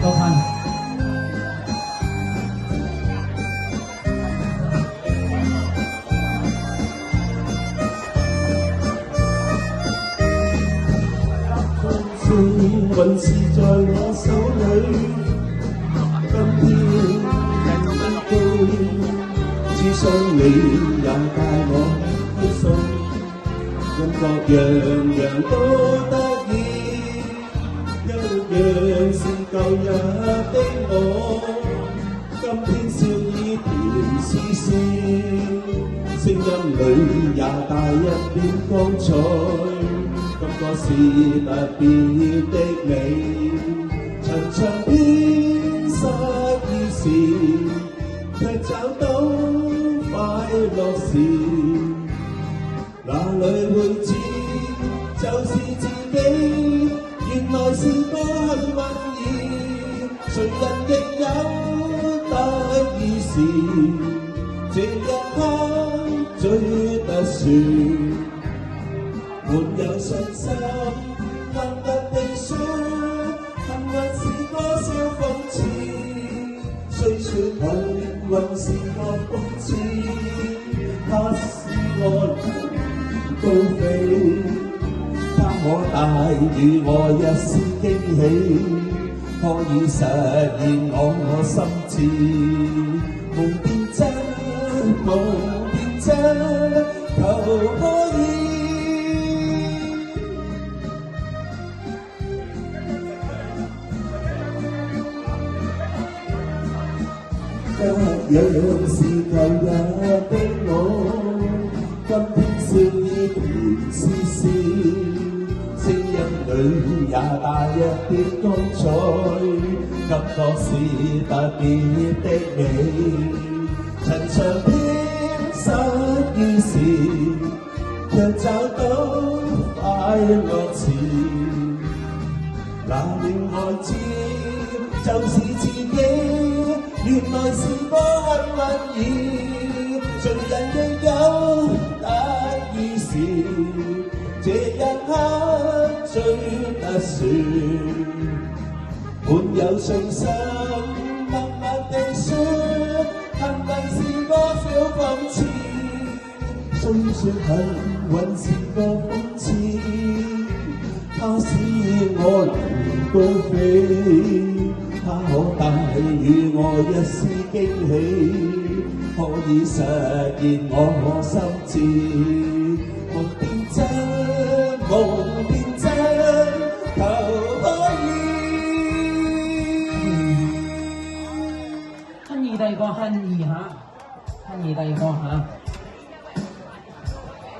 多看。運是在我手裏，今天都只想你也帶我歡送，感覺樣樣都得意，一樣是舊日的我，今天笑意甜絲絲，聲音裏也帶一點光彩。感覺是特別的美，尋常偏失意時，卻找到快樂時，哪裏會知就是自己，原來是個幸運兒，誰人亦有得意時，這一刻最特殊。沒有信心，默默地說，幸運是多少諷刺，雖說幸運是個諷刺，它使我高飛，它可帶予我一絲驚喜，可以實現我心志，夢變真，夢變真，求可以。一樣是舊日的我，今天笑意甜絲絲，聲音裏也帶一點光彩，感覺是特別的美，尋常偏失意時，卻找到快樂時，那戀愛知就是自己。原來是個幸運兒，誰人亦有得意時，這一刻最特殊。滿有信心，默默地說，幸運是多少諷刺，雖說幸運是個諷刺，它使我能高飛。它可帶予我一絲驚喜，可以實現我心志。夢變真，夢變真，求可以。乞兒第二個乞兒嚇，乞兒第二個嚇。